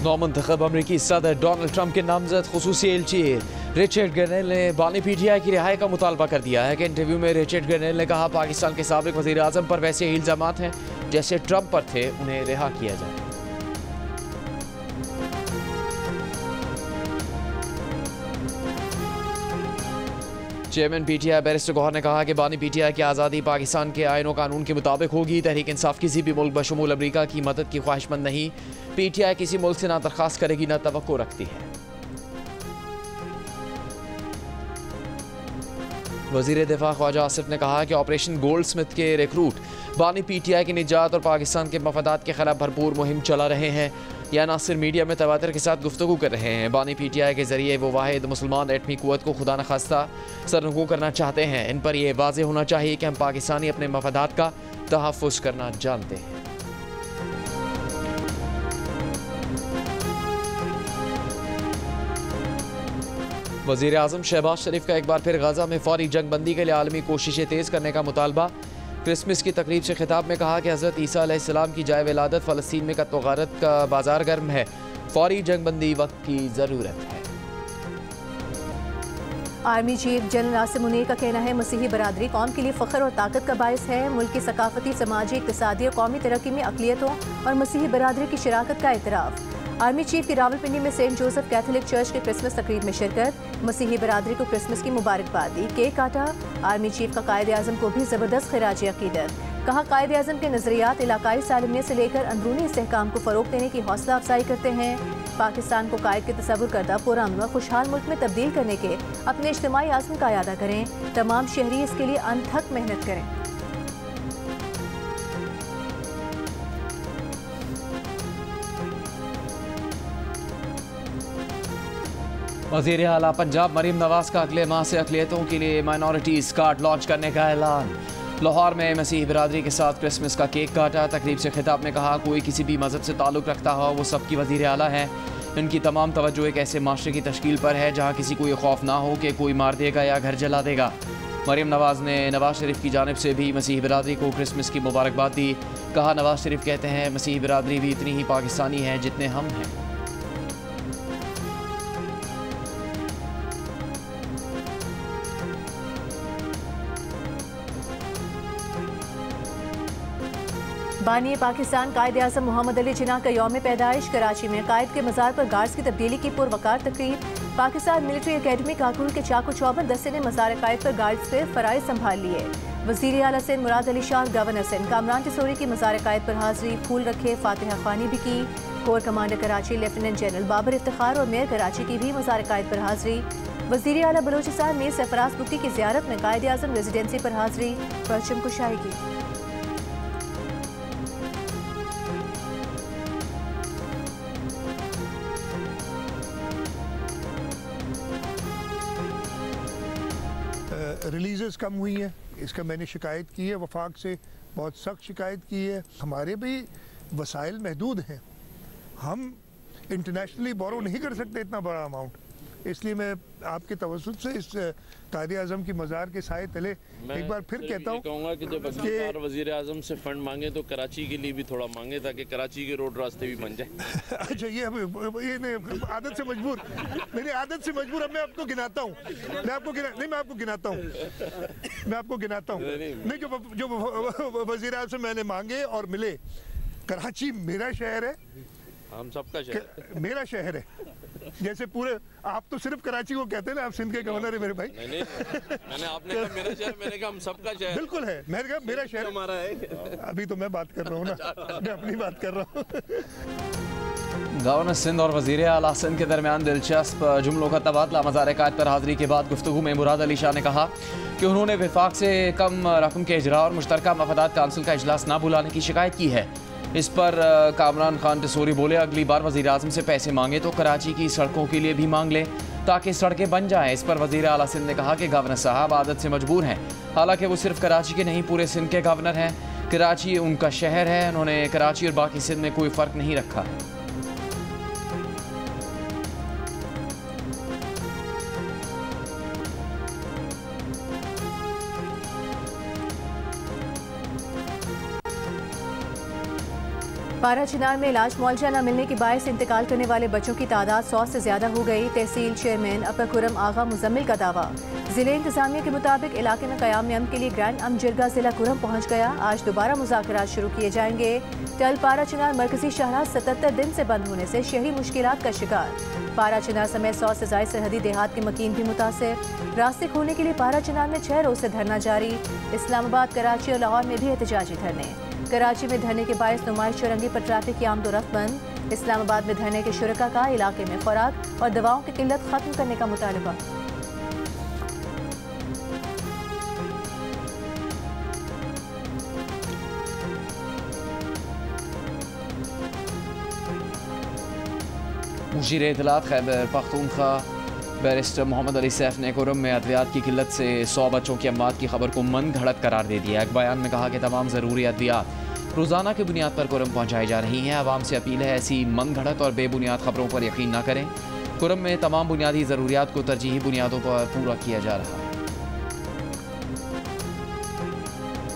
नौमुंतखब अमरीकी सदर Donald Trump के नामजद खुसूसी एलची रिचर्ड ग्रेनेल ने बानी पीटीआई की रिहाई का मुतालबा कर दिया है कि इंटरव्यू में रिचर्ड ग्रेनेल ने कहा पाकिस्तान के साबिक वज़ीर आज़म पर वैसे ही इल्ज़ामात हैं जैसे ट्रंप पर थे, उन्हें रिहा किया जाए। चेयरमैन पीटीआई बैरिस्टर गौहर ने कहा कि बानी पीटीआई की आज़ादी पाकिस्तान के आईन और कानून के मुताबिक होगी। तहरीक इंसाफ किसी भी मुल्क बशमूल अमरीका की मदद की ख्वाहिशमंद नहीं। पीटीआई किसी मुल्क से ना दरख्वास्त करेगी ना तवक्को रखती है। वज़ीर दिफा ख्वाजा आसिफ ने कहा कि ऑपरेशन गोल्ड स्मिथ के रिक्रूट बानी पीटीआई की निजात और पाकिस्तान के मफादात के खिलाफ भरपूर मुहिम चला रहे हैं या नासिर मीडिया में तवातर के साथ गुफ्तगू कर रहे हैं। बानी पीटीआई के जरिए वो वाहिद मुसलमान एटमी कुव्वत को खुदा न खास्ता सरनगू करना चाहते हैं। इन पर यह वाज़ेह होना चाहिए कि हम पाकिस्तानी अपने मफादात का तहफ़्फ़ुज़ करना जानते हैं। वज़ीर आज़म शहबाज शरीफ का एक बार फिर गाज़ा में फौरी जंग बंदी के लिए आलमी कोशिशें तेज़ करने का मुतालबा। क्रिसमस की तकरीब से खिताब में कहा कि हज़रत ईसा अलैहिस्सलाम की जाए विलादत फ़लस्तीन में कत्ल गारत का बाजार गर्म है। फौरी जंग बंदी वक्त की ज़रूरत है। Army chief general Nasir Munir का कहना है मसीही बरादरी कौम के लिए फ़ख्र और ताकत का बायस है। मुल्क की सकाफती, समाजी, इक़्तिसादी और कौमी तरक्की में अक़लियतों और मसीही बरादरी की शराकत का एतराफ़। आर्मी चीफ की रावलपिंडी में सेंट जोसेफ कैथोलिक चर्च के क्रिसमस तकरीब में शिरकत। मसीही बरादरी को क्रिसमस की मुबारकबाद दी, केक काटा। आर्मी चीफ का कायद आज़म को भी ज़बरदस्त खिराज अक़ीदत। कहा कायद आज़म के नज़रियात इलाकाई सालमियत से लेकर अंदरूनी इस्तेहकाम को फ़रोग़ देने की हौसला अफजाई करते हैं। पाकिस्तान को कायद के तसव्वुर करदा पुरान व खुशहाल मुल्क में तब्दील करने के अपने इज्तिमाई आज़म का इरादा करें। तमाम शहरी इसके लिए अनथक मेहनत करें। वज़ीर आला पंजाब मरीम नवाज का अगले माह से अक़लियतों के लिए माइनॉरिटीज़ कार्ड लॉन्च करने का ऐलान। लाहौर में मसीही बिरादरी के साथ क्रिसमस का केक काटा। तकरीब से खिताब में कहा कोई किसी भी मज़हब से ताल्लुक़ रखता हो वो सबकी वज़ीर आला है। इनकी तमाम तवज्जो एक ऐसे माशरे की तश्कील पर है जहाँ किसी को ये खौफ ना हो कि कोई मार देगा या घर जला देगा। मरीम नवाज ने नवाज शरीफ की जानिब से भी मसीही बिरादरी को क्रिसमस की मुबारकबाद दी। कहा नवाज शरीफ कहते हैं मसीही बिरादरी भी इतनी ही पाकिस्तानी है जितने हम हैं। बानी पाकिस्तान कायद आज़म मोहम्मद अली जिन्ना का यौम पैदाइश। कराची में कायद के मज़ार पर गार्ड्स की तब्दीली की पुरवकार तकरीब। पाकिस्तान मिलिट्री अकेडमी काकूल के चाकू चौबंद दस्ते ने मज़ार कायद पर गार्ड्स से फ़राइज़ संभाल लिए। वज़ीर आला सिंध मुराद अली शाह, गवर्नर सिंध कामरान टिसोरी की मज़ार कायद पर हाज़री, फूल रखे, फातिहा ख़्वानी भी की। Core commander Karachi lieutenant general Babar Iftikhar और मेयर कराची की भी मज़ार कायद पर हाज़री। वज़ीर आला बलोचिस्तान में सरफराज बुकी की ज़ियारत में कायद आज़म रेजिडेंसी पर हाज़री, परचम कुशाई की। रिलीज़ कम हुई है, इसका मैंने शिकायत की है, वफाक से बहुत सख्त शिकायत की है। हमारे भी वसाइल महदूद हैं, हम इंटरनेशनली बोरो नहीं कर सकते इतना बड़ा अमाउंट। इसलिए मैं आपके तवज्जुह से इस कायद आज़म की मज़ार के साए तले एक बार फिर कहता हूँ कि जब सरकार वज़ीर आज़म से फंड मांगे तो कराची के लिए भी थोड़ा मांगे ताकि कराची के रोड रास्ते भी बन जाए। अच्छा ये आदत से मजबूर, मेरी आदत से मजबूर। अब मैं आपको गिनाता हूँ, मैं आपको गिनाता हूँ नहीं जो वज़ीर आज़म से मैंने मांगे और मिले। कराची मेरा शहर है, हम सबका शहर, मेरा शहर है। जैसे पूरे आप तो सिर्फ कराची को कहते हैं ना, आप सिंध के गवर्नर है मेरे भाई। नहीं, मैंने आपने कहा मेरा शहर, मैंने कहा हम सबका शहर। बिल्कुल है, मैंने कहा मेरा शहर हमारा है। अभी तो मैं बात कर रहा हूँ ना, मैं अपनी बात कर रहा हूँ। गवर्नर सिंध और वज़ीर आला सिंध के दरमियान दिलचस्प जुमलों का तबादला। मज़ार कायद पर हाज़री के बाद गुफ्तगू में मुराद अली शाह ने कहा कि उन्होंने वफाक से कम रकम के इजरा और मुश्तरका मफादात काउंसिल का इजलास ना बुलाने की शिकायत की है। इस पर कामरान खान टिसोरी बोले अगली बार वज़ीर आज़म से पैसे मांगे तो कराची की सड़कों के लिए भी मांग लें ताकि सड़कें बन जाएं। इस पर वज़ीर आला सिंध ने कहा कि गवर्नर साहब आदत से मजबूर हैं, हालांकि वो सिर्फ कराची के नहीं पूरे सिंध के गवर्नर हैं। कराची उनका शहर है, उन्होंने कराची और बाकी सिंध में कोई फ़र्क नहीं रखा है। पारा चिनार में इलाज मुआवजा न मिलने के बायस इंतकाल करने वाले बच्चों की तादाद 100 से ज्यादा हो गई। तहसील चेयरमैन अपर खुरम आगा मुजम्मिल का दावा। जिले इंतजामिया के मुताबिक इलाके में क़याम अमन के लिए ग्रैंड अम जिरगा जिला खुरम पहुँच गया। आज दोबारा मुज़ाकरात शुरू किए जाएंगे। टल पारा चिनार मरकजी शाहराह 77 दिन से बंद होने से शहरी मुश्किलात का शिकार। पारा चिनार समेत 100 से ज़ायद सरहदी देहात के मकीन भी मुतासिर। रास्ते खोलने के लिए पारा चिनार में 6 रोज से धरना जारी। इस्लामाबाद, कराची और लाहौर में भी एहतजाजी धरने। कराची में धरने के बायस नुमाइश चौरंगी पर ट्रैफिक की आमदोरफ्त बंद। इस्लामाबाद में धरने के शुरका का इलाके में खुराक और दवाओं की किल्लत खत्म करने का मुतालबा। मुशीर इत्तलात खैबर पख्तूनख्वा बैरिस्टर मोहम्मद अली सैफ ने खुरम में अद्वियात की किल्लत से 100 बच्चों की अम्मात की खबर को मन घड़त करार दे दिया। एक बयान में कहा कि तमाम ज़रूरी अद्वियात रोज़ाना की बुनियाद पर खुरम पहुँचाई जा रही हैं। आवाम से अपील है ऐसी मन घड़त और बेबुनियाद खबरों पर यकीन न करें। खुरम में तमाम बुनियादी ज़रूरियात को तरजीही बुनियादों पर पूरा किया जा रहा है।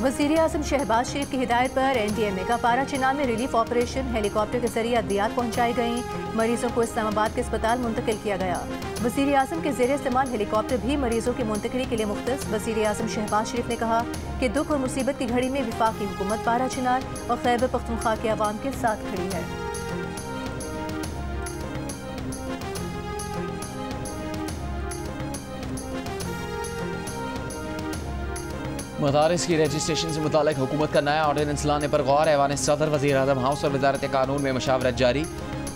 वज़ीर आज़म शहबाज शरीफ की हिदायत पर NDMA का पारा चिनार में रिलीफ ऑपरेशन हेलीकॉप्टर के जरिए अद्वियात पहुँचाई गई। मरीजों को इस्लामाबाद के अस्पताल मुंतकिल किया गया। वज़ीर आज़म के ज़ेरे इस्तेमाल हेलीकॉप्टर भी मरीजों की मुंतकिली के लिए मुख्तस। वज़ीर आज़म शहबाज शरीफ ने कहा कि दुख और मुसीबत की घड़ी में वफाकी हुकूमत पारा चिनार और खैबर पख्तूनख्वा के अवाम के साथ खड़ी है। मदारिस की रजिस्ट्रेशन से मुतालिक हुकूमत का नया ऑर्डिनेंस लाने पर गौर। ऐवान सदर, वज़ीर आज़म हाउस और वज़ारत कानून में मशावरत जारी।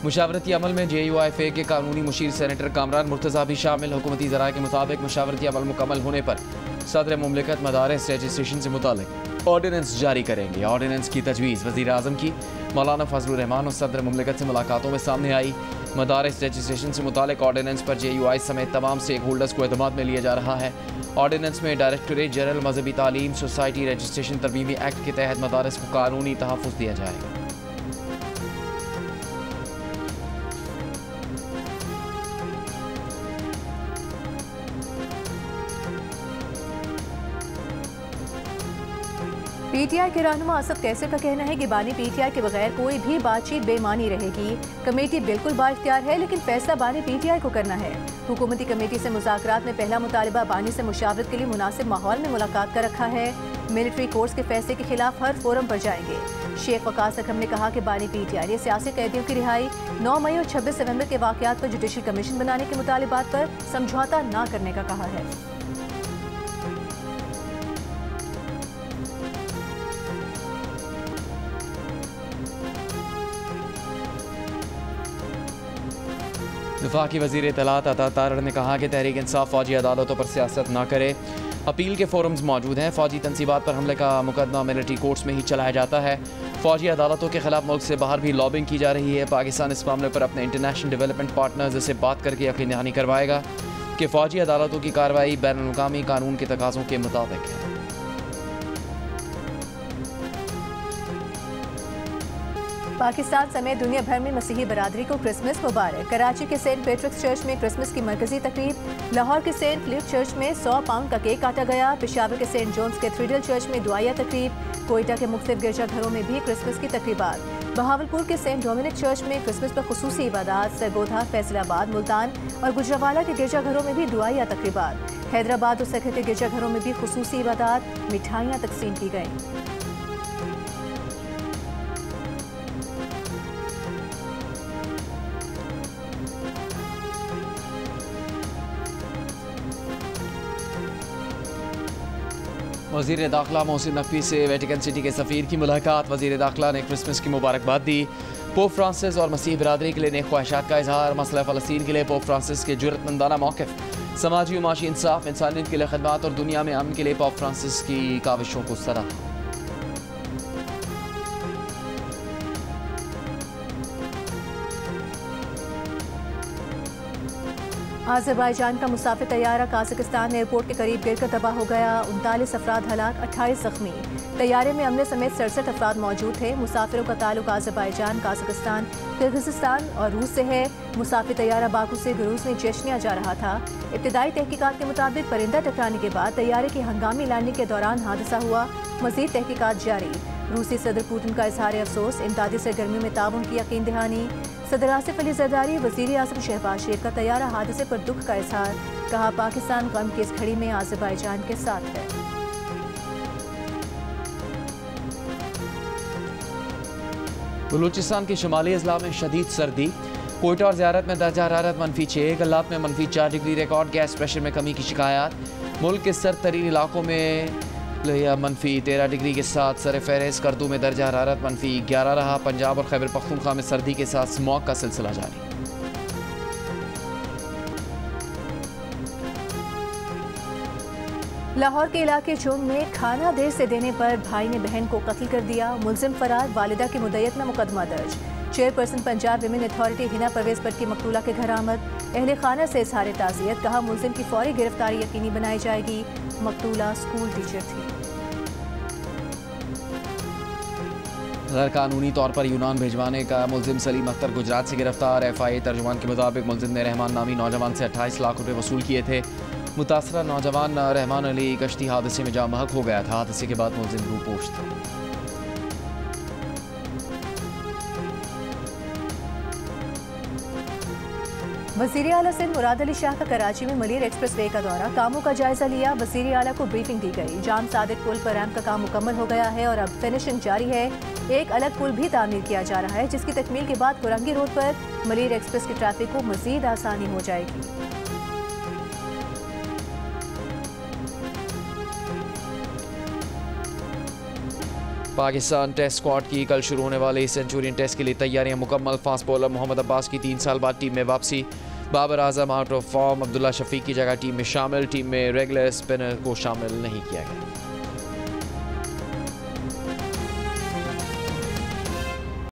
मुशावरती अमल में JUIFA के कानूनी मुशीर सेनेटर कामरान मुर्तज़ा भी शामिल। हुकूमती ज़राए के मुताबिक मशावरती अमल मुकम्मल होने पर सदर मुमलिकत मदारिस रजिस्ट्रेशन से मुतालिक ऑर्डिनेंस जारी करेंगे। ऑर्डिनेंस की तजवीज़ वज़ीर आज़म की मौलाना फजलुर रहमान और सदर मुमलिकत से मुलाकातों में सामने आई। मदारिस रजिस्ट्रेशन से मुतालिक ऑर्डिनेंस पर JUI समेत तमाम स्टेक होल्डर्स को एतमाद में लिया जा रहा है। ऑर्डिनेंस में डायरेक्टरेट जनरल मजहबी तालीम सोसाइटी रजिस्ट्रेशन तरमीमी एक्ट के तहत मदारिस को कानूनी तहफ़्फ़ुज़ दिया जाएगा। PTI के रहनुमा असद कैसर का कहना है कि बानी PTI के बगैर कोई भी बातचीत बेमानी रहेगी। कमेटी बिल्कुल बाइख्तियार है, लेकिन फैसला बानी PTI को करना है। हुकूमती कमेटी से मुज़ाकरात में पहला मुतालिबा बानी से मुशावरत के लिए मुनासिब माहौल में मुलाकात का रखा है। मिलिट्री कोर्ट्स के फैसले के खिलाफ हर फोरम पर जाएंगे। शेख वकास अकरम ने कहा कि बानी PTI ने सियासी कैदियों की रिहाई, 9 मई और 26 नवंबर के वाक़यात पर जुडिशल कमीशन बनाने के मुतालिबात पर समझौता न करने का कहा है। वफाकी वज़ीर इत्तलात अता तारड़ ने कहा कि तहरीक इंसाफ फ़ौजी अदालतों पर सियासत न करे। अपील के फोरम्स मौजूद हैं। फ़ौजी तनसीबात पर हमले का मुकदमा मिलिट्री कोर्ट्स में ही चलाया जाता है। फ़ौजी अदालतों के खिलाफ मुल्क से बाहर भी लॉबिंग की जा रही है। पाकिस्तान इस मामले पर अपने इंटरनेशनल डेवलपमेंट पार्टनर्स से बात करके यकीन दहानी करवाएगा कि फ़ौजी अदालतों की कार्रवाई बैनुल-अक़वामी कानून के तकाज़ों के मुताबिक है। पाकिस्तान समेत दुनिया भर में मसीही बरादरी को क्रिसमस मुबारक। कराची के सेंट पैट्रिक्स चर्च में क्रिसमस की मरकजी तकरीब। लाहौर के सेंट ल्यूक चर्च में 100 पाउंड का केक काटा गया। पेशावर के सेंट जॉन्स कैथेड्रल चर्च में दुआया तकरीब। कोयटा के मुख्तलिफ गिरजाघरों में भी क्रिसमस की तकरीबात। बहावलपुर के सेंट डोमिनिक चर्च में क्रिसमस पर खुसूसी इबादत। सरगोधा, फैसलाबाद, मुल्तान और गुजरावाला के गिरजाघरों में भी दुआया तकरीबात। हैदराबाद और सखर के गिरजाघरों में भी खुसूसी इबादत, मिठाइयाँ तकसीम की गईं। वज़ीर दाखिला मोहसिन नकवी से वेटिकन सिटी के सफ़ीर की मुलाकात। वज़ीर दाखिला ने क्रिसमस की मुबारकबाद दी। पोप फ्रांसिस और मसीह बिरादरी के लिए नेक ख्वाहिशात का इजहार। मसला फ़लस्तीन के लिए पोप फ्रांसिस के जुर्रतमंदाना मौक़िफ़। समाजी और माशी इंसाफ, इंसानियत के लिए खदमात और दुनिया में अमन के लिए पोप फ्रांसिस की काविशों को सराहा। आज़रबाईजान का मुसाफिर तैयारा काज़ाकिस्तान एयरपोर्ट के करीब गिरकर तबाह हो गया। 39 अफराद हलाक, 28 जख्मी। तैयारे में अमले समेत 67 अफराद मौजूद थे। मुसाफिरों का ताल्लुक आज़रबाईजान, काज़ाकिस्तान, किर्गिज़स्तान और रूस से है। मुसाफिर तैयारा बाकू से गुरूज में चेचनिया जा रहा था। इब्तिदाई तहकीकात के मुताबिक परिंदा टकराने के बाद तैयारे की हंगामी लैंडिंग के दौरान हादसा हुआ। मज़ीद तहकीकात जारी। रूसी सदर पुतिन का इजहार अफसोस, इमदादी सरगर्मियों में ताउन की यकीन दहानी। सदर आसिफ अली जरदारी वज़ीर आज़म शहबाज शरीफ का तैयारा हादसे पर दुख का इजहार, कहा पाकिस्तान गम की इस घड़ी में आज़रबाईजान के साथ है। बलूचिस्तान के शुमाली अजला में शदीद सर्दी, कोयटा और ज़ियारत में दर्जा हरारत -6, गल्लात में -4 डिग्री रिकॉर्ड, गैस प्रेशर में कमी की शिकायत। मुल्क के सर्द तरीन इलाकों में -13 डिग्री के साथ सर फहरिस्त करदू में दर्जा हरारत -11 रहा। पंजाब और खैबर पख्तूनख्वा में सर्दी के साथ स्मॉग का सिलसिला जारी। लाहौर के इलाके चुंग में खाना देर से देने पर भाई ने बहन को कत्ल कर दिया, मुलजिम फरार, वालिदा की मुद्दत में मुकदमा दर्ज। Chairperson Punjab women authority Hina Parvez पर की मकतूला के घर आमद, अहले खाना से इजहार ताज़ियत, कहा मुलजिम की फौरी गिरफ्तारी यकीनी बनाई जाएगी। मकतूला स्कूल टीचर थी। गैर कानूनी तौर पर यूनान भिजवाने का मुलजिम सलीम अख्तर गुजरात से गिरफ्तार। FIA तर्जुमान के मुताबिक मुलजिम ने रहमान नामी नौजवान से 28 लाख रुपए वसूल किए थे। मुतासरा नौजवान रहमान अली कश्ती हादसे में जाँ बहक हो गया था। हादसे के बाद मुलजिम रूपोश था। वज़ीर आला सिंध मुराद अली शाह का कराची में मलिर एक्सप्रेस वे का दौरा, कामों का जायजा लिया। वज़ीर आला को ब्रीफिंग दी गई। जाम सादिक पुल पर रैम्प का काम मुकम्मल हो गया है और अब फिनिशिंग जारी है। एक अलग पुल भी तामीर किया जा रहा है, जिसकी तकमील के बाद कुरंगी रोड पर मलिर एक्सप्रेस की ट्रैफिक को मजीद आसानी हो जाएगी। पाकिस्तान टेस्ट स्क्वाड की कल शुरू होने वाले सेंचुरियन टेस्ट के लिए तैयारियां मुकम्मल। फास्ट बॉलर मोहम्मद अब्बास की 3 साल बाद टीम में वापसी। Babar Azam out of form, Abdullah Shafique की जगह टीम में शामिल। टीम में रेगुलर स्पिनर को शामिल नहीं किया गया।